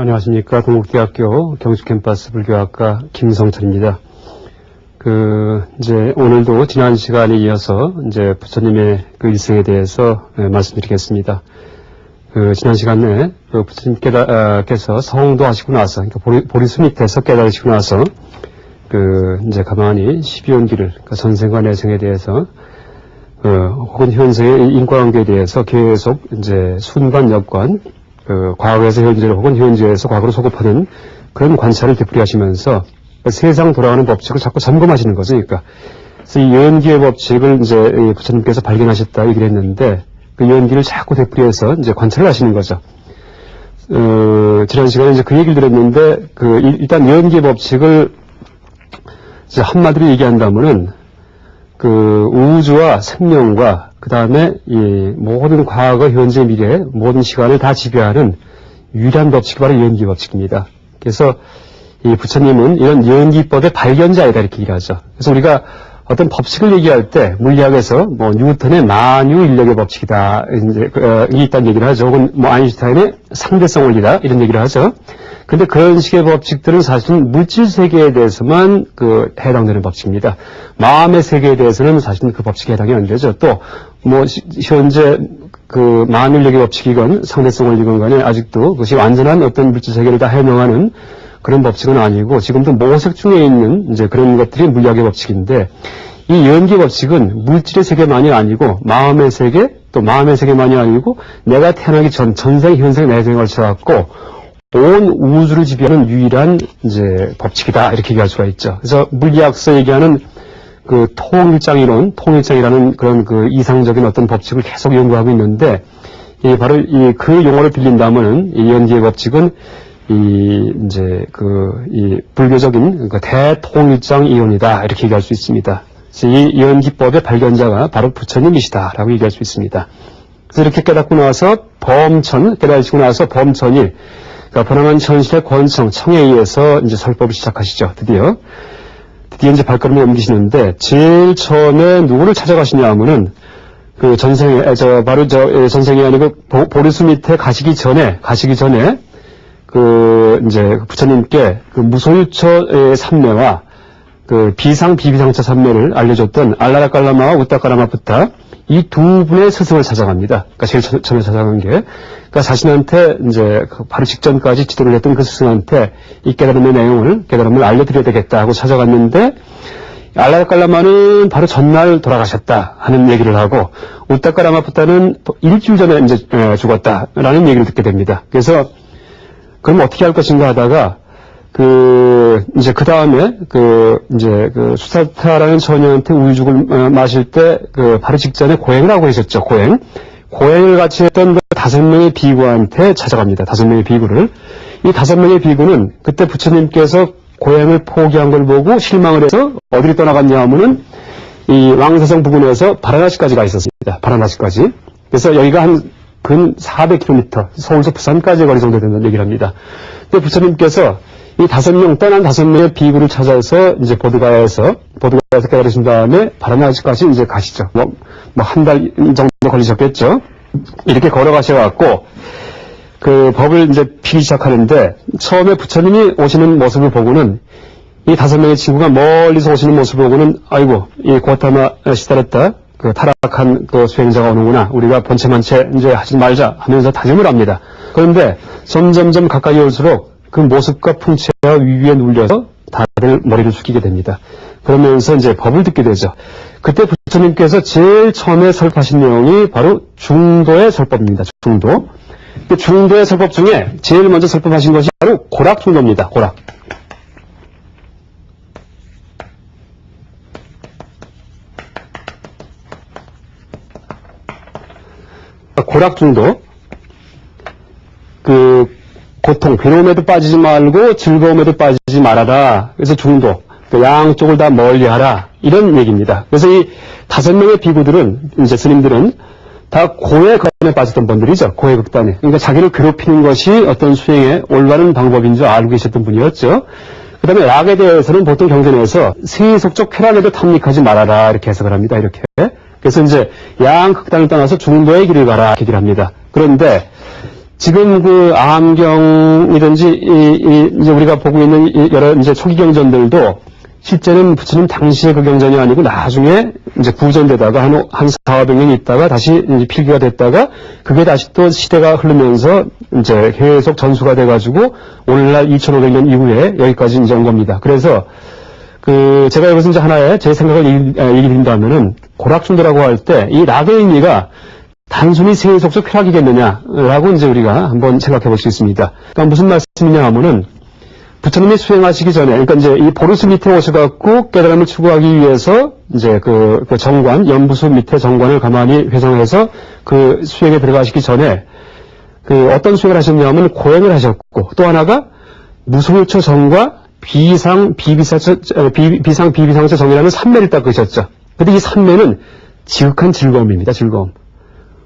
안녕하십니까. 동국대학교 경주캠퍼스 불교학과 김성철입니다. 이제 오늘도 지난 시간에 이어서 이제 부처님의 그 일생에 대해서 말씀드리겠습니다. 지난 시간에 부처님께서 성도 하시고 나서, 그러니까 보리수 밑에서 깨달으시고 나서, 이제 가만히 12연기를, 그러니까 전생과 내생에 대해서, 혹은 현세의 인과관계에 대해서 계속 이제 순관, 역관, 과거에서 현재로 혹은 현재에서 과거로 소급하는 그런 관찰을 되풀이하시면서 세상 돌아가는 법칙을 자꾸 점검하시는 거죠. 그러니까 그래서 이 연기의 법칙을 이제 부처님께서 발견하셨다 얘기를 했는데 그 연기를 자꾸 되풀이해서 이제 관찰을 하시는 거죠. 지난 시간에 이제 그 얘기를 드렸는데 일단 연기의 법칙을 이제 한마디로 얘기한다면은 우주와 생명과 그 다음에 이 모든 과거, 현재, 미래 모든 시간을 다 지배하는 유일한 법칙이 바로 연기 법칙입니다. 그래서 이 부처님은 이런 연기법의 발견자이다 이렇게 얘기하죠. 그래서 우리가 어떤 법칙을 얘기할 때 물리학에서 뉴턴의 만유 인력의 법칙이다 이제 이게 있다는 얘기를 하죠. 혹은 아인슈타인의 상대성 원리다 이런 얘기를 하죠. 근데 그런 식의 법칙들은 사실은 물질 세계에 대해서만 해당되는 법칙입니다. 마음의 세계에 대해서는 사실은 그 법칙에 해당이 안 되죠. 또 현재 만유인력의 법칙이건 상대성 원리건 간에 아직도 그것이 완전한 어떤 물질 세계를 다 해명하는 그런 법칙은 아니고 지금도 모색 중에 있는 이제 그런 것들이 물리학의 법칙인데 이 연기 법칙은 물질의 세계만이 아니고 마음의 세계 또 마음의 세계만이 아니고 내가 태어나기 전 전생, 현생, 내생에 걸쳐갖고 온 우주를 지배하는 유일한 이제 법칙이다 이렇게 얘기할 수가 있죠. 그래서 물리학서 얘기하는 통일장이론, 통일장이라는 그런 이상적인 어떤 법칙을 계속 연구하고 있는데 바로 그 용어를 빌린다면은 이 연기의 법칙은 이제 불교적인 대통일장 이론이다 이렇게 얘기할 수 있습니다. 그래서 이 연기법의 발견자가 바로 부처님이시다라고 얘기할 수 있습니다. 그래서 이렇게 깨닫고 나서 깨달으시고 나서 범천이 그러니까 번화한 현실의 권청, 청에 의해서 이제 설법을 시작하시죠. 드디어 이제 발걸음을 옮기시는데 제일 처음에 누구를 찾아가시냐 하면은 전생이 아니고 보리수 밑에 가시기 전에 이제 부처님께 무소유처의 삼매와 비상비비상처 삼매를 알려줬던 알라라깔라마와 우따까라마부타 이 두 분의 스승을 찾아갑니다. 그러니까 제일 처음에 찾아간 게 그러니까 자신한테 이제 바로 직전까지 지도를 했던 그 스승한테 이 깨달음을 알려드려야 되겠다 하고 찾아갔는데 알라라깔라마는 바로 전날 돌아가셨다 하는 얘기를 하고 우따까라마부타는 일주일 전에 이제 죽었다라는 얘기를 듣게 됩니다. 그래서 그럼 어떻게 할 것인가 하다가 이제 그 다음에 수사타라는 처녀한테 우유죽을 마실 때 바로 직전에 고행을 하고 계셨죠. 고행을 같이 했던 5명의 비구한테 찾아갑니다. 5명의 비구를. 이 5명의 비구는 그때 부처님께서 고행을 포기한 걸 보고 실망을 해서 어디로 떠나갔냐 하면은 이 왕세성 부근에서 바라나시까지 가 있었습니다. 바라나시까지. 그래서 여기가 근 400km, 서울에서 부산까지의 거리 정도 된다는 얘기를 합니다. 근데 부처님께서 이 떠난 5명의 비구를 찾아서 이제 보드가야에서 깨달으신 다음에 바라나시까지 이제 가시죠. 한 달 정도 걸리셨겠죠. 이렇게 걸어가셔갖고, 법을 이제 피기 시작하는데, 처음에 부처님이 오시는 모습을 보고는, 이 5명의 친구가 멀리서 오시는 모습을 보고는, 아이고, 이 고타마 시다랬다. 타락한 수행자가 오는구나. 우리가 번체만체 이제 하지 말자 하면서 다짐을 합니다. 그런데 점점점 가까이 올수록 그 모습과 풍채와 위위에 눌려서 다들 머리를 숙이게 됩니다. 그러면서 이제 법을 듣게 되죠. 그때 부처님께서 제일 처음에 설법하신 내용이 바로 중도의 설법입니다. 중도. 중도의 설법 중에 제일 먼저 설법하신 것이 바로 고락중도입니다. 고락. 고락중도, 고통, 괴로움에도 빠지지 말고 즐거움에도 빠지지 말아라. 그래서 중도, 양쪽을 다 멀리하라. 이런 얘기입니다. 그래서 이 5명의 비구들은, 이제 스님들은 다 고의 극단에 빠졌던 분들이죠. 고의 극단에. 그러니까 자기를 괴롭히는 것이 어떤 수행의 올바른 방법인 줄 알고 계셨던 분이었죠. 그 다음에 약에 대해서는 보통 경전에서 세속적 쾌락에도 탐닉하지 말아라. 이렇게 해석을 합니다. 이렇게. 그래서 이제 양극단을 떠나서 중도의 길을 가라 이렇게 얘기를 합니다. 그런데 지금 그 암경이든지 이제 우리가 보고 있는 여러 이제 초기 경전들도 실제는 부처님 당시의 그 경전이 아니고 나중에 이제 구전되다가 한 4, 500년 있다가 다시 이제 필기가 됐다가 그게 다시 또 시대가 흐르면서 이제 계속 전수가 돼가지고 오늘날 2500년 이후에 여기까지 이제 온 겁니다. 그래서 그 제가 여기서 이제 하나의 제 생각을 얘기 드린다면은 고락중도라고 할 때 이 낙의 의미가 단순히 세속적 쾌락이겠느냐라고 이제 우리가 한번 생각해 볼 수 있습니다. 그러니까 무슨 말씀이냐 하면은 부처님이 수행하시기 전에, 그러니까 이제 이 보르스 밑에 오셔갖고 깨달음을 추구하기 위해서 이제 그 정관, 연부수 밑에 정관을 가만히 회상해서 그 수행에 들어가시기 전에 그 어떤 수행을 하셨냐면 고행을 하셨고 또 하나가 무소유처 정과 비비상처 정이라는 삼매를 닦으셨죠. 근데 이 삼매는 지극한 즐거움입니다. 즐거움.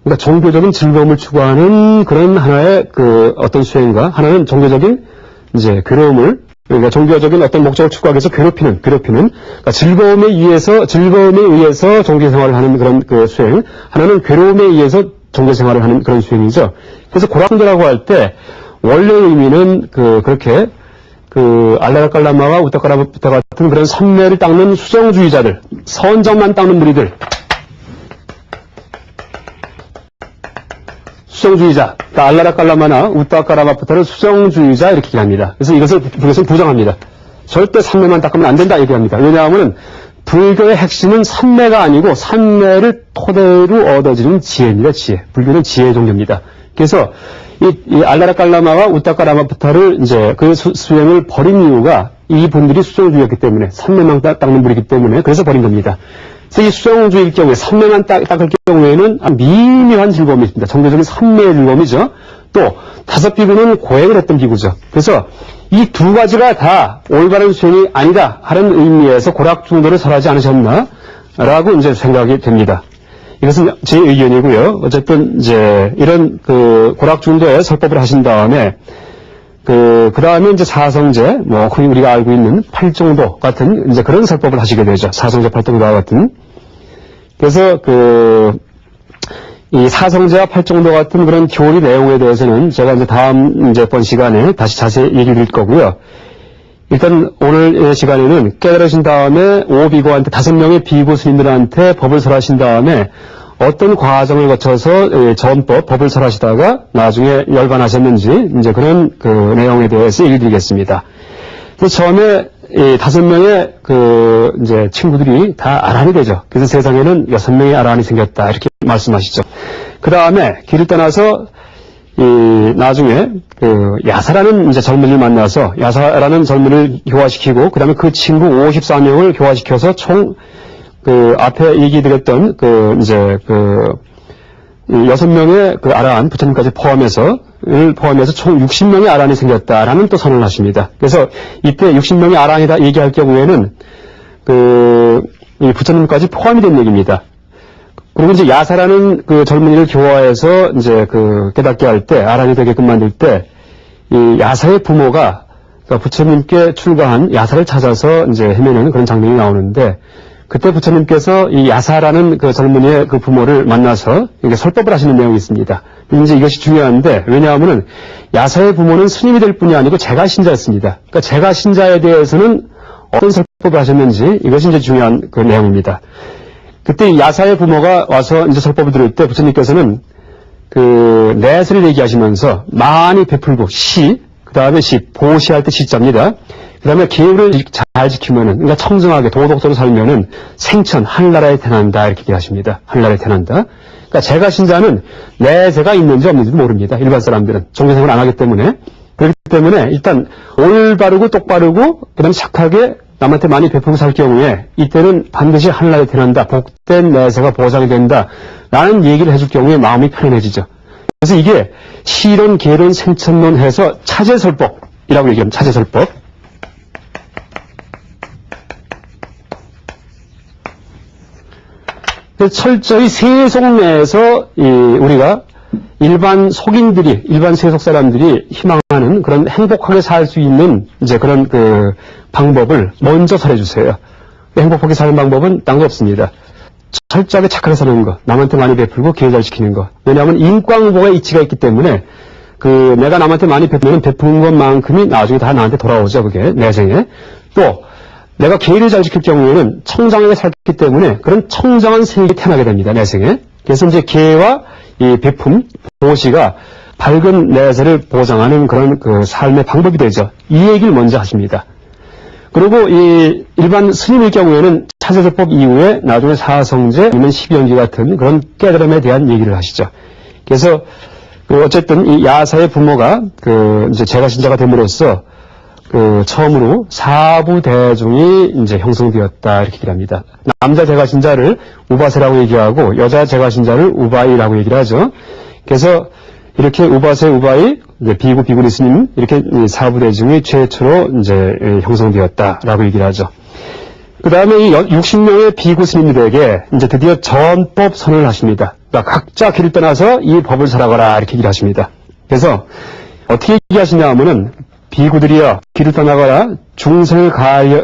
그러니까 종교적인 즐거움을 추구하는 그런 하나의 그 어떤 수행과 하나는 종교적인 이제 괴로움을, 그러니까 종교적인 어떤 목적을 추구하기 위해서 괴롭히는, 그러니까 즐거움에 의해서 종교 생활을 하는 그런 그 수행, 하나는 괴로움에 의해서 종교 생활을 하는 그런 수행이죠. 그래서 고락중도라고 할 때, 원래 의미는 그렇게 알라라깔라마와 우타카라부타 같은 그런 선매를 닦는 수정주의자들, 선정만 닦는 무리들, 수정주의자, 그러니까 알라라깔라마나 우타카라마부타를 수정주의자 이렇게 얘기합니다. 그래서 이것을 부정합니다. 절대 삼매만 닦으면 안 된다 얘기합니다. 왜냐하면 불교의 핵심은 삼매가 아니고 삼매를 토대로 얻어지는 지혜입니다. 지혜. 불교는 지혜의 종교입니다. 그래서 이 알라라깔라마와 우타카라마부타를 이제 그 수행을 버린 이유가 이 분들이 수정주의였기 때문에 삼매만 닦는 분이기 때문에 그래서 버린 겁니다. 그래서 이 수정주의일 경우에 삼매만 닦을 경우에는 미묘한 즐거움이 있습니다. 정교적인 삼매의 즐거움이죠. 또 다섯 비구는 고행을 했던 비구죠. 그래서 이 두 가지가 다 올바른 수행이 아니다 하는 의미에서 고락중도를 설하지 않으셨나라고 이제 생각이 됩니다. 이것은 제 의견이고요. 어쨌든 이제 이런 그 고락중도에 설법을 하신 다음에 그 다음에 이제 사성제, 뭐, 흔히 우리가 알고 있는 팔정도 같은, 이제 그런 설법을 하시게 되죠. 사성제, 팔정도와 같은. 그래서 이 사성제와 팔정도 같은 그런 교리 내용에 대해서는 제가 이제 다음 이제 번 시간에 다시 자세히 얘기를 드릴 거고요. 일단 오늘 시간에는 깨달으신 다음에 5비고한테 5명의 비고 스님들한테 법을 설하신 다음에 어떤 과정을 거쳐서 전법, 법을 설하시다가 나중에 열반하셨는지 이제 그런 그 내용에 대해서 얘기 드리겠습니다. 그래서 처음에 5명의 이제 친구들이 다 아란이 되죠. 그래서 세상에는 6명의 아란이 생겼다. 이렇게 말씀하시죠. 그 다음에 길을 떠나서 나중에 야사라는 이제 젊은이를 만나서 야사라는 젊은이를 교화시키고 그 다음에 그 친구 54명을 교화시켜서 총 앞에 얘기드렸던 이제 6명의 아란, 부처님까지 포함해서 총 60명의 아란이 생겼다라는 또 선언을 하십니다. 그래서 이때 60명의 아란이다 얘기할 경우에는 이 부처님까지 포함이 된 얘기입니다. 그리고 이제 야사라는 젊은이를 교화해서 이제 깨닫게 할 때, 아란이 되게끔 만들 때, 이 야사의 부모가 그러니까 부처님께 출가한 야사를 찾아서 이제 헤매는 그런 장면이 나오는데, 그때 부처님께서 이 야사라는 젊은이의 부모를 만나서 이게 설법을 하시는 내용이 있습니다. 이제 이것이 중요한데, 왜냐하면은 야사의 부모는 스님이 될 뿐이 아니고 제가신자였습니다. 그러니까 제가신자에 대해서는 어떤 설법을 하셨는지 이것이 이제 중요한 내용입니다. 그때 야사의 부모가 와서 이제 설법을 들을 때 부처님께서는 내세를 얘기하시면서 많이 베풀고 그 다음에 보시할 때 시자입니다. 그 다음에 계율을 잘 지키면은, 그러니까 청정하게 도덕적으로 살면은 생천, 하늘나라에 태어난다, 이렇게 얘기하십니다. 하늘나라에 태어난다. 그러니까 제가신자는 내세가 있는지 없는지도 모릅니다. 일반 사람들은. 종교생활 안 하기 때문에. 그렇기 때문에 일단 올바르고 똑바르고, 그 다음에 착하게 남한테 많이 베풀고 살 경우에 이때는 반드시 하늘나라에 태어난다. 복된 내세가 보장이 된다. 라는 얘기를 해줄 경우에 마음이 편안해지죠. 그래서 이게 시론, 계론, 생천론 해서 차제설법이라고 얘기합니다. 차제설법. 철저히 세속 내에서 우리가 일반 속인들이, 일반 세속 사람들이 희망하는 그런 행복하게 살 수 있는 이제 그런 방법을 먼저 설해주세요. 행복하게 사는 방법은 딴 거 없습니다. 철저하게 착하게 사는 거, 남한테 많이 베풀고 계획 잘 지키는 거. 왜냐하면 인광보의 이치가 있기 때문에 내가 남한테 많이 베푸면 베푼 것만큼이 나중에 다 나한테 돌아오죠. 그게 내생에. 또 내가 계를 잘 지킬 경우에는 청정하게 살기 때문에 그런 청정한 세계에 태어나게 됩니다. 내생에. 그래서 이제 계와 이 베품, 보시가 밝은 내세를 보장하는 그런 그 삶의 방법이 되죠. 이 얘기를 먼저 하십니다. 그리고 이 일반 스님의 경우에는 차세대법 이후에 나중에 사성제 아니면 12연기 같은 그런 깨달음에 대한 얘기를 하시죠. 그래서 어쨌든 이 야사의 부모가 이제 제가신자가 됨으로써 처음으로 사부대중이 이제 형성되었다 이렇게 얘기를 합니다. 남자 제가신자를 우바세라고 얘기하고 여자 제가신자를 우바이라고 얘기를 하죠. 그래서 이렇게 우바세, 우바이, 이제 비구, 비구니 스님 이렇게 사부대중이 최초로 이제 형성되었다라고 얘기를 하죠. 그 다음에 이 60명의 비구 스님들에게 이제 드디어 전법 선언을 하십니다. 그러니까 각자 길을 떠나서 이 법을 살아가라 이렇게 얘기를 하십니다. 그래서 어떻게 얘기하시냐 하면은 비구들이여 길을 떠나가라 중생을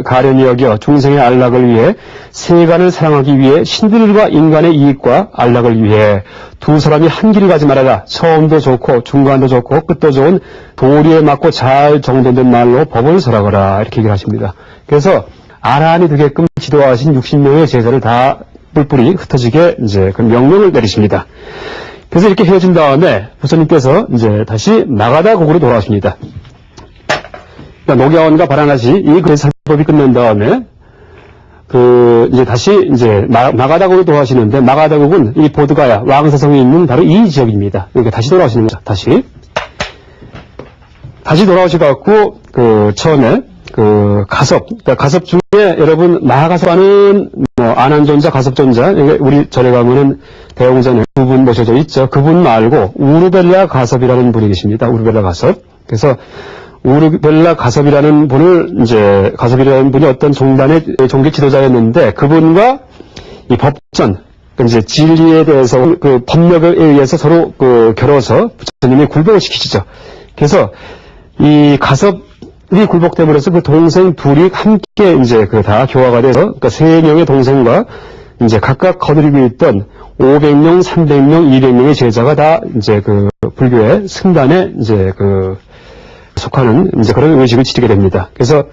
가련히 여겨 중생의 안락을 위해 세간을 사랑하기 위해 신들과 인간의 이익과 안락을 위해 두 사람이 한 길을 가지 말아라. 처음도 좋고 중간도 좋고 끝도 좋은 도리에 맞고 잘 정돈된 말로 법을 설하거라 이렇게 얘기를 하십니다. 그래서 아라한이 되게끔 지도하신 60명의 제자를 다 뿔뿔이 흩어지게 이제 그 명령을 내리십니다. 그래서 이렇게 헤어진 다음에 부처님께서 이제 다시 마가다국으로 돌아오십니다. 녹야원과 바라나시 이 살법이 끝난 다음에 이제 다시 이제 마가다국으로 돌아오시는데 마가다국은 이 보드가야 왕사성이 있는 바로 이 지역입니다. 그러니까 다시 돌아오시는 거죠. 다시 돌아오셔갖고 처음에 그러니까 가섭 중에 여러분 마하가섭하는 안한존자, 가섭존자 우리 절에 가면은 대웅전에 두 분 모셔져 있죠. 그분 말고 우르벨라 가섭이라는 분이 계십니다. 우르벨라 가섭. 그래서 우르벨라 가섭이라는 분이 어떤 종단의 종교 지도자였는데 그분과 이 법전, 이제 진리에 대해서 그 법력에 의해서 서로 겨뤄서 부처님이 굴복을 시키시죠. 그래서 이 가섭이 굴복됨으로써 그 동생 둘이 함께 이제 다 교화가 돼서 그러니까 세 명의 동생과 이제 각각 거느리고 있던 500명, 300명, 200명의 제자가 다 이제 불교의 승단에 이제 속하는 이제 그런 의식을 지키게 됩니다. 그래서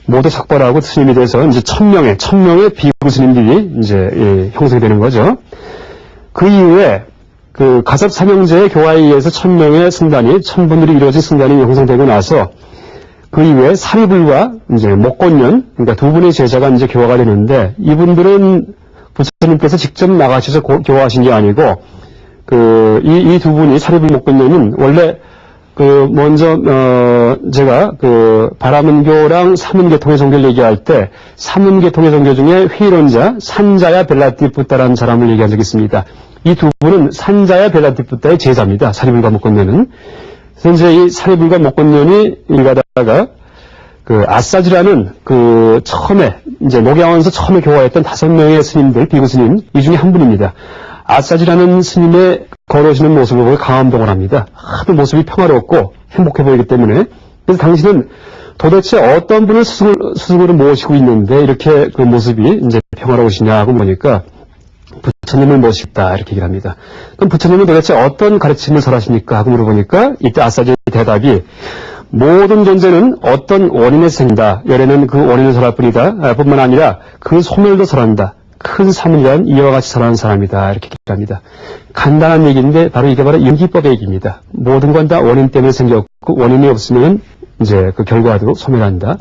모두 삭발하고 스님이 돼서 이제 1000명의 비구 스님들이 이제 형성이 되는 거죠. 그 이후에 가섭 삼형제의 교화에 의해서 1000명의 승단이 1000분들이 이루어진 승단이 형성되고 나서 그 이후에 사리불과 이제 목곤년 그러니까 두 분의 제자가 이제 교화가 되는데 이분들은 부처님께서 직접 나가셔서 교화하신 게 아니고 이 두 분이 사리불 목곤년은 원래 먼저 제가 바라문교랑 사문계통의 종교를 얘기할 때 사문계통의 종교 중에 회의론자 산자야 벨라티푸타라는 사람을 얘기한 적이 있습니다. 이 두 분은 산자야 벨라티푸타의 제자입니다. 사리불과 목곤년은. 그래서 이제 이 사리불과 목곤년이 일가다가 아싸지라는 처음에 이제 녹야원에서 처음에 교화했던 5명의 스님들 비구 스님 이 중에 한 분입니다. 아싸지라는 스님의 걸어오시는 모습을 보고 강감동을 합니다. 하도 모습이 평화롭고 행복해 보이기 때문에. 그래서 당신은 도대체 어떤 분을 스승으로 모시고 있는데 이렇게 그 모습이 이제 평화로우시냐고 보니까 부처님을 모시겠다 이렇게 얘기를 합니다. 그럼 부처님은 도대체 어떤 가르침을 설하십니까? 하고 물어보니까 이때 아싸지의 대답이 모든 존재는 어떤 원인에서 생긴다. 열에는 그 원인을 설할 뿐이다. 뿐만 아니라 그 소멸도 설한다. 큰 삶을 위한 이와 같이 살아가는 사람이다. 이렇게 얘기합니다. 간단한 얘기인데 바로 이게 바로 연기법의 얘기입니다. 모든 건 다 원인 때문에 생겼고 원인이 없으면 이제 그 결과도 소멸한다.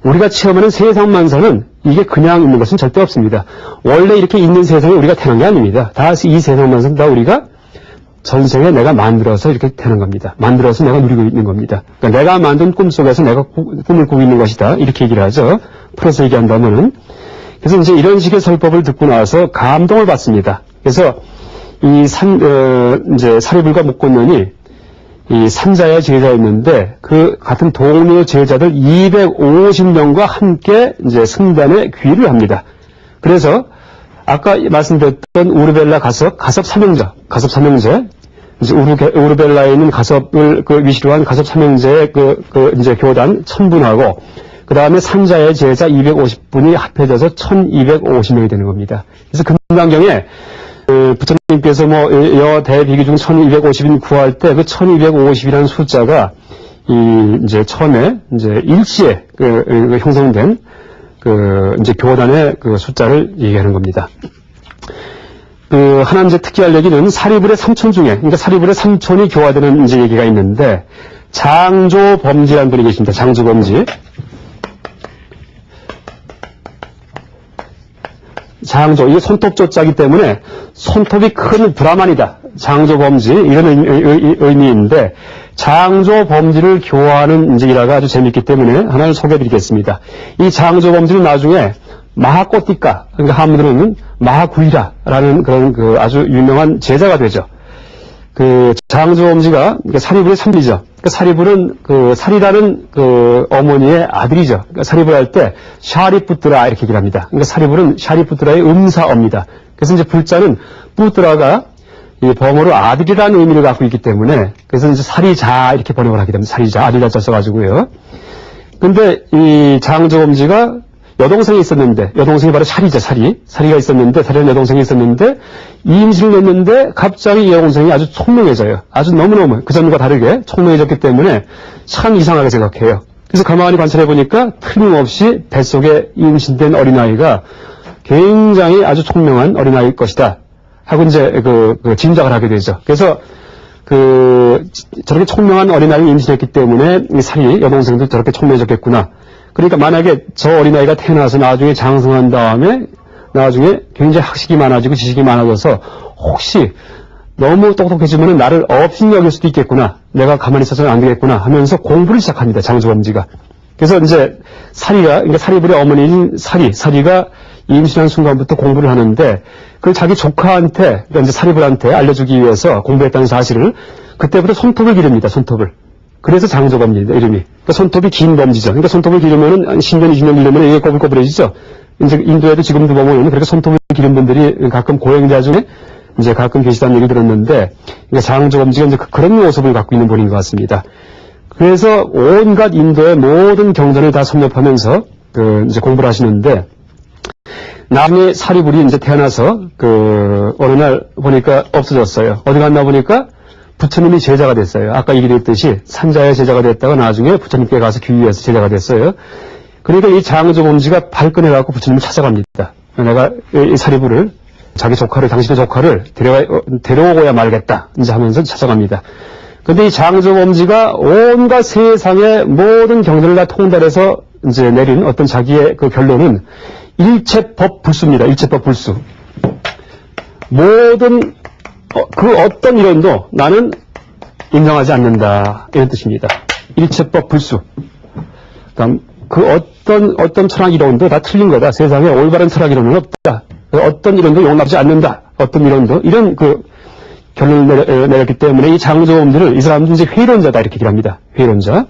우리가 체험하는 세상만사는 이게 그냥 있는 것은 절대 없습니다. 원래 이렇게 있는 세상에 우리가 태어난 게 아닙니다. 다 이 세상만사는 다 우리가 전생에 내가 만들어서 이렇게 되는 겁니다. 만들어서 내가 누리고 있는 겁니다. 그러니까 내가 만든 꿈 속에서 내가 꿈을 꾸고 있는 것이다. 이렇게 얘기를 하죠. 풀어서 얘기한다면은. 그래서 이제 이런 식의 설법을 듣고 나서 감동을 받습니다. 그래서 이제 사리불과 목곤년이 이 산자의 제자였는데 그 같은 동료 제자들 250명과 함께 이제 승단에 귀의를 합니다. 그래서 아까 말씀드렸던 우르벨라 가섭 삼형제, 이제 우르벨라에 있는 가섭을 위시로 한 가섭 삼형제의 이제 교단 1000분하고 그 다음에 산자의 제자 250분이 합해져서 1250명이 되는 겁니다. 그래서 금강경에 부처님께서 여 대비기 중 1250인 구할 때 그 1250이라는 숫자가 이제 처음에 이제 일시에 형성된 이제 교단의 그 숫자를 얘기하는 겁니다. 하나 이제 특이할 얘기는 사리불의 삼촌 중에, 그러니까 사리불의 삼촌이 교화되는 이제 얘기가 있는데, 장조범지라는 분이 계십니다. 장조범지. 장조, 이게 손톱조자이기 때문에 손톱이 큰 브라만이다. 장조범지, 이런 의미인데, 장조범지를 교화하는 이제 일화가 아주 재밌기 때문에 하나를 소개해드리겠습니다. 이 장조범지는 나중에 마하꼬띠까, 그러니까 한문으로는 마하구이라라는 그런 아주 유명한 제자가 되죠. 장조범지가 사리불의 삼리죠. 사리불은 사리라는 어머니의 아들이죠. 그러니까 사리불 할 때 샤리푸트라 이렇게 얘기를 합니다. 그러니까 사리불은 샤리푸트라의 음사어입니다. 그래서 이제 불자는 뿌트라가 이 범어로 아들이라는 의미를 갖고 있기 때문에 그래서 이제 사리자 이렇게 번역을 하게 됩니다. 사리자, 아들자 써가지고요. 근데 이 장조범지가 여동생이 있었는데, 여동생이 바로 사리자, 사리가 있었는데, 사리라는 여동생이 있었는데, 임신을 했는데, 갑자기 이 여동생이 아주 총명해져요. 아주 너무너무, 그전과 다르게 총명해졌기 때문에 참 이상하게 생각해요. 그래서 가만히 관찰해보니까 틀림없이 뱃속에 임신된 어린아이가 굉장히 아주 총명한 어린아이일 것이다. 하고 이제 짐작을 하게 되죠. 그래서 저렇게 총명한 어린아이를 임신했기 때문에 이 사리, 여동생도 저렇게 총명해졌겠구나. 그러니까 만약에 저 어린아이가 태어나서 나중에 장성한 다음에 나중에 굉장히 학식이 많아지고 지식이 많아져서 혹시 너무 똑똑해지면 나를 업신 여길 수도 있겠구나. 내가 가만히 있어서는 안 되겠구나 하면서 공부를 시작합니다. 장조범지가. 그래서 이제 그러니까 사리불의 어머니인 사리가 임신한 순간부터 공부를 하는데 그걸 자기 조카한테, 그러니까 이제 사리불한테 알려주기 위해서 공부했다는 사실을 그때부터 손톱을 기릅니다. 손톱을. 그래서 장조범지입니다, 이름이. 그러니까 손톱이 긴 범지죠. 그러니까 손톱을 기르면은 10년, 20년 기르면 이게 꼬불꼬불해지죠. 이제 인도에도 지금도 보면 그렇게 손톱을 기른 분들이 가끔 고행자 중에 이제 가끔 계시다는 얘기 들었는데, 그러니까 장조범지가 이제 그런 모습을 갖고 있는 분인 것 같습니다. 그래서 온갖 인도의 모든 경전을 다 섭렵하면서 이제 공부를 하시는데, 나중에 사리불이 이제 태어나서 어느 날 보니까 없어졌어요. 어디 갔나 보니까 부처님이 제자가 됐어요. 아까 얘기했듯이 산자의 제자가 됐다가 나중에 부처님께 가서 귀의해서 제자가 됐어요. 그러니까 이 장조범지가 발끈해갖고 부처님을 찾아갑니다. 내가 이 사리불을, 자기 조카를, 당신의 조카를 데려오고야 말겠다. 이제 하면서 찾아갑니다. 근데 이 장조범지가 온갖 세상의 모든 경전을 다 통달해서 이제 내린 어떤 자기의 결론은 일체법 불수입니다. 일체법 불수. 모든 어떤 이론도 나는 인정하지 않는다. 이런 뜻입니다. 일체법 불수. 그러니까 어떤 철학 이론도 다 틀린 거다. 세상에 올바른 철학 이론은 없다. 어떤 이론도 용납하지 않는다. 어떤 이론도 이런 결론을 내렸기 때문에 이 장조범지를 이 사람들은 이제 회의론자다 이렇게 얘기를 합니다. 회의론자.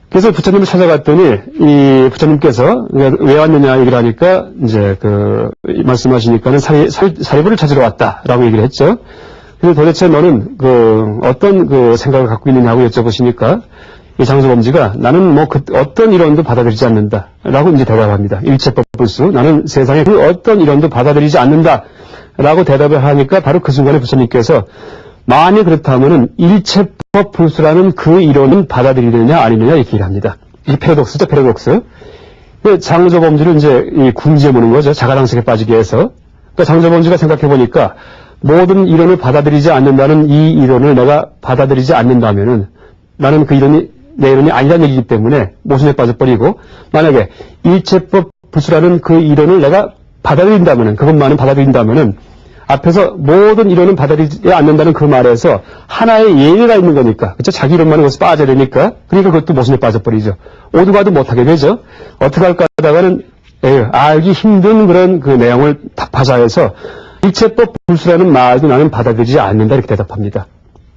그래서 부처님을 찾아갔더니 이 부처님께서 왜 왔느냐 얘기를 하니까 이제 말씀하시니까는 사리불을 찾으러 왔다라고 얘기를 했죠. 그래서 도대체 너는 어떤 생각을 갖고 있느냐고 여쭤보시니까 이 장조범지가 나는 어떤 이론도 받아들이지 않는다라고 이제 대답합니다. 일체법 불수. 나는 세상에 어떤 이론도 받아들이지 않는다라고 대답을 하니까 바로 그 순간에 부처님께서 만약 그렇다면은 일체법 불수라는 그 이론은 받아들이느냐 아니느냐 이렇게 얘기를 합니다. 이 패러독스죠, 패러독스. 장조범지를 이제 궁지에 모는 거죠. 자가당색에 빠지게 해서. 그러니까 장조범지가 생각해보니까 모든 이론을 받아들이지 않는다는 이 이론을 내가 받아들이지 않는다면은 나는 그 이론이 내 이론이 아니라는 얘기이기 때문에 모순에 빠져버리고 만약에 일체법 불수라는 그 이론을 내가 받아들인다면은 그것만은 받아들인다면은 앞에서 모든 이론은 받아들이지 않는다는 그 말에서 하나의 예외가 있는 거니까. 그렇죠? 자기 이론만은 거기서 빠져야 되니까. 그러니까 그것도 모순에 빠져버리죠. 오도 가도 못하게 되죠. 어떻게 할까 하다가는 알기 힘든 그런 내용을 답하자해서 일체법 불수라는 말도 나는 받아들이지 않는다 이렇게 대답합니다.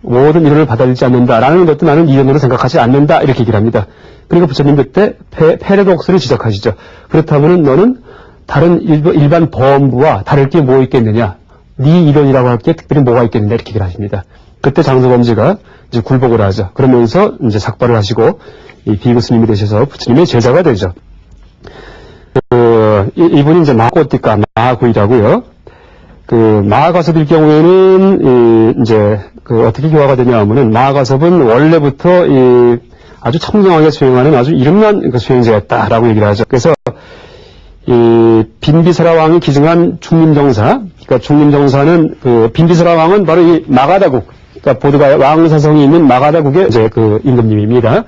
모든 이론을 받아들이지 않는다라는 것도 나는 이론으로 생각하지 않는다 이렇게 얘기를 합니다. 그리고 부처님 그때 패러독스를 지적하시죠. 그렇다면 너는 다른 일반 범부와 다를 게 뭐 있겠느냐. 네 이론이라고 할 게 특별히 뭐가 있겠느냐 이렇게 얘기를 하십니다. 그때 장조범지가 이제 굴복을 하죠. 그러면서 이제 삭발을 하시고 이 비구 스님이 되셔서 부처님의 제자가 되죠. 이분이 이제 마꼬띠까 마구이라고요. 그 마하가섭일 경우에는 이제 그 어떻게 교화가 되냐 하면은 마하가섭은 원래부터 이 아주 청정하게 수행하는 아주 이름난 그 수행자였다라고 얘기를 하죠. 그래서 이 빈비설화 왕이 기증한 중림정사, 그러니까 중림정사는 그 빈비설화 왕은 바로 이 마가다국, 그러니까 보드가 왕사성이 있는 마가다국의 이제 그 임금님입니다.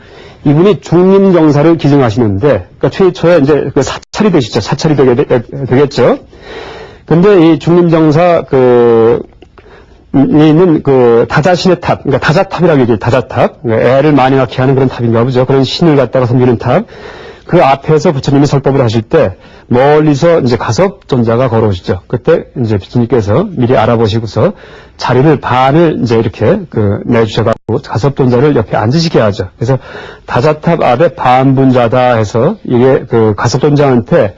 이분이 중림정사를 기증하시는데, 그러니까 최초에 이제 그 사찰이 되시죠. 사찰이 되겠죠. 근데 이 중림정사 있는 그 다자신의 탑, 그러니까 다자탑이라고 얘기해요. 다자탑. 그러니까 애를 많이 낳게 하는 그런 탑인가 보죠. 그런 신을 갖다가 섬기는 탑. 그 앞에서 부처님이 설법을 하실 때 멀리서 이제 가섭존자가 걸어오시죠. 그때 이제 부처님께서 미리 알아보시고서 자리를 반을 이제 이렇게 내주셔가지고 가섭존자를 옆에 앉으시게 하죠. 그래서 다자탑 앞에 반분자다 해서 이게 그 가섭존자한테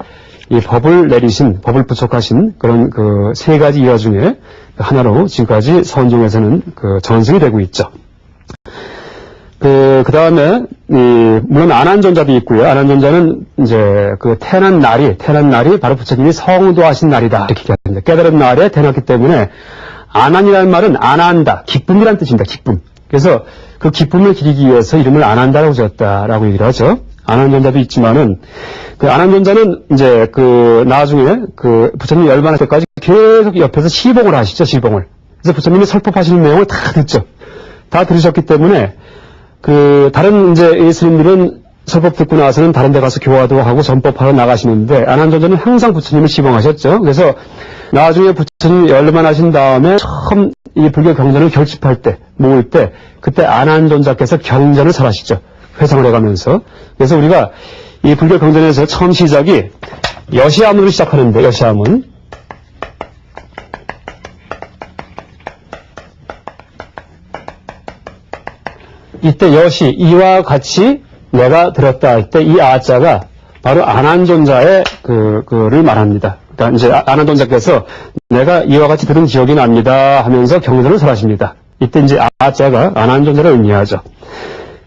이 법을 내리신, 법을 부촉하신 그런 그 세 가지 일화 중에 하나로 지금까지 선종에서는 그 전승이 되고 있죠. 그 다음에, 물론 안한존자도 있고요. 안한존자는 이제 태어난 날이 바로 부처님이 성도하신 날이다. 이렇게 얘기합니다. 깨달은 날에 태어났기 때문에, 안한이라는 말은 안한다. 기쁨이란 뜻입니다. 기쁨. 그래서 그 기쁨을 기리기 위해서 이름을 안한다라고 지었다라고 얘기를 하죠. 안한존자도 있지만은, 그 안한존자는 이제 나중에 부처님이 열반할 때까지 계속 옆에서 시봉을 하시죠. 시봉을. 그래서 부처님이 설법하시는 내용을 다 듣죠. 다 들으셨기 때문에, 다른 이제 예수님들은 설법 듣고 나서는 다른 데 가서 교화도 하고 전법하러 나가시는데, 안한존자는 항상 부처님을 시봉하셨죠. 그래서 나중에 부처님이 열반하신 다음에 처음 이 불교 경전을 결집할 때, 모을 때, 그때 안한존자께서 경전을 설하시죠. 회상을 해가면서. 그래서 우리가 이 불교 경전에서 처음 시작이 여시아문으로 시작하는데, 여시아문. 이때 여시, 이와 같이 내가 들었다. 이때 이 아자가 바로 안한존자의 그를 말합니다. 그러니까 이제 안한존자께서 내가 이와 같이 들은 기억이 납니다 하면서 경전을 설하십니다. 이때 이제 아자가 안한존자를 의미하죠.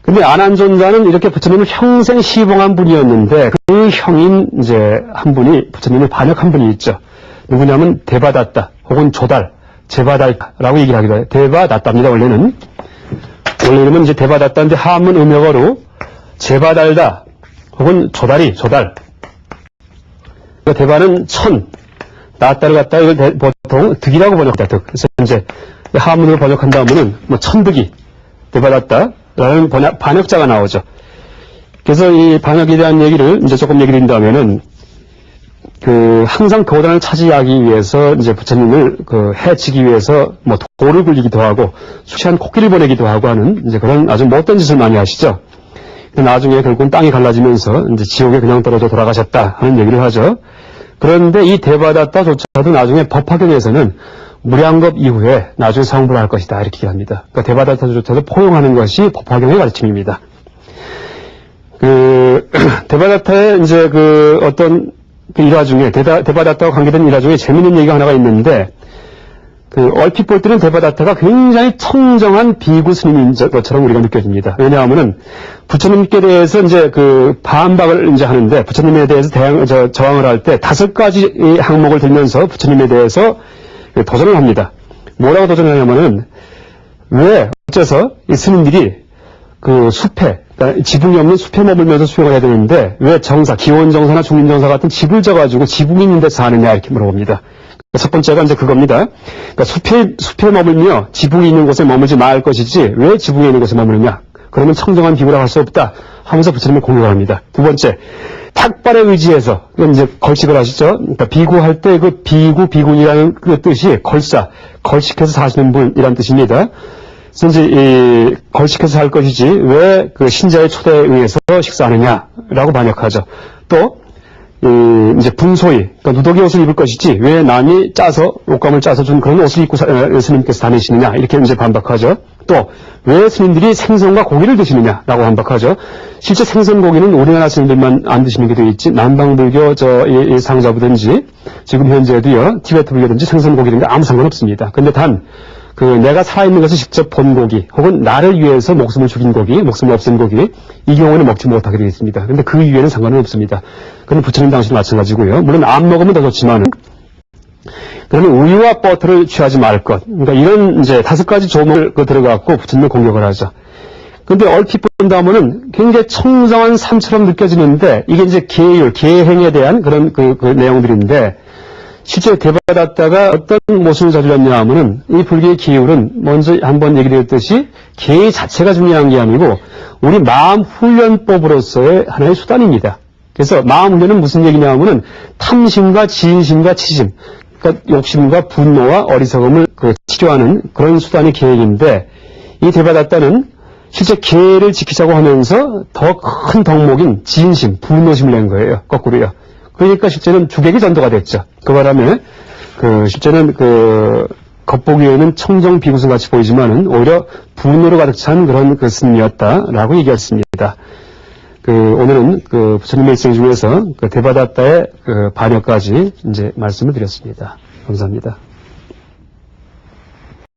근데 안한존자는 이렇게 부처님을 평생 시봉한 분이었는데 그 형인 이제 한 분이 부처님을 반역한 분이 있죠. 누구냐면 대바다tta 혹은 조달, 제바달라고 얘기를 하기도 해요. 대바다tta입니다. 원래는. 원래 이름은 이제 대바다tta인데 한문 음역어로 제바달다 혹은 조달. 대바는 천, 나따를 갖다 이걸 보통 득이라고 번역합니다. 득. 그래서 이제 한문으로 번역한다 하면은 뭐 천득이, 대바다tta라는 반역자가 나오죠. 그래서 이 반역에 대한 얘기를 이제 조금 얘기 드린다면은 항상 교단을 차지하기 위해서 이제 부처님을 해치기 위해서 뭐 돌을 굴리기도 하고 수시한 코끼리를 보내기도 하고 하는 이제 그런 아주 못된 짓을 많이 하시죠. 나중에 결국은 땅이 갈라지면서 이제 지옥에 그냥 떨어져 돌아가셨다 하는 얘기를 하죠. 그런데 이 대바다tta조차도 나중에 법화경에서는 무량겁 이후에 나중에 성불을 할 것이다 이렇게 얘기합니다. 그러니까 대바다tta조차도 포용하는 것이 법화경의 가르침입니다. 대바다tta의 이제 어떤 일화 중에, 대바다tta와 관계된 일화 중에 재밌는 얘기가 하나가 있는데, 얼핏 볼 때는 대바다tta가 굉장히 청정한 비구 스님인 것처럼 우리가 느껴집니다. 왜냐하면은, 부처님께 대해서 이제 반박을 이제 하는데, 부처님에 대해서 저항을 할 때 5가지 항목을 들면서 부처님에 대해서 도전을 합니다. 뭐라고 도전을 하냐면은, 왜, 어째서 이 스님들이 숲에, 그러니까 지붕이 없는 숲에 머물면서 수행을 해야 되는데 왜 기원정사나 중림정사 같은 집을 져가지고 지붕이 있는 데서 사느냐 이렇게 물어봅니다. 첫 번째가 이제 그겁니다. 그러니까 숲에 머물며 지붕이 있는 곳에 머물지 말 것이지 왜 지붕에 있는 곳에 머무느냐. 그러면 청정한 비구라고 할 수 없다 하면서 부처님을 공격을 합니다. 두 번째, 탁발에 의지해서 이제 걸식을 하시죠. 그러니까 비구할 때 비군이라는 그 뜻이 걸식해서 사시는 분이라는 뜻입니다. 그래서 이제 걸식해서 할 것이지 왜 신자의 초대에 의해서 식사하느냐라고 반역하죠. 또 이제 분소위, 그러니까 누더기 옷을 입을 것이지 왜 남이 옷감을 짜서 준 그런 옷을 입고 스님께서 다니시느냐 이렇게 이제 반박하죠. 또 왜 스님들이 생선과 고기를 드시느냐라고 반박하죠. 실제 생선 고기는 우리나라 스님들만 안 드시는 게 되어 있지 남방불교 이 상자부든지 지금 현재도요 티베트 불교든지 생선 고기는 아무 상관없습니다. 근데 단 내가 살아있는 것을 직접 본 고기, 혹은 나를 위해서 목숨을 죽인 고기, 목숨을 없앤 고기, 이 경우에는 먹지 못하게 되어 있습니다. 근데 그 이유에는 상관은 없습니다. 그건 부처님 당시도 마찬가지고요. 물론 안 먹으면 더 좋지만, 그러면 우유와 버터를 취하지 말 것. 그러니까 이런 이제 5가지 조문을 들어갖고 부처님을 공격을 하죠. 근데 얼핏 본다면은 굉장히 청정한 삶처럼 느껴지는데 이게 이제 계율, 계행에 대한 그런 그 내용들인데 실제 대바다타가 어떤 모습을 저질렀냐 하면은 이 불교의 계율은 먼저 한번 얘기드렸듯이 계의 자체가 중요한 게 아니고 우리 마음 훈련법으로서의 하나의 수단입니다. 그래서 마음 훈련은 무슨 얘기냐 하면은 탐심과 진심과 치심, 그러니까 욕심과 분노와 어리석음을 치료하는 그런 수단이 계획인데 이 대바다타는 실제 계를 지키자고 하면서 더 큰 덕목인 진심, 분노심을 낸 거예요. 거꾸로요. 그러니까 실제는 주객이 전도가 됐죠. 그 바람에 실제는 겉보기에는 청정 비구승 같이 보이지만은 오히려 분노로 가득 찬 그런 스님이었다라고 얘기했습니다. 오늘은 부처님의 일생 중에서 대바다타의 반역까지 이제 말씀을 드렸습니다. 감사합니다.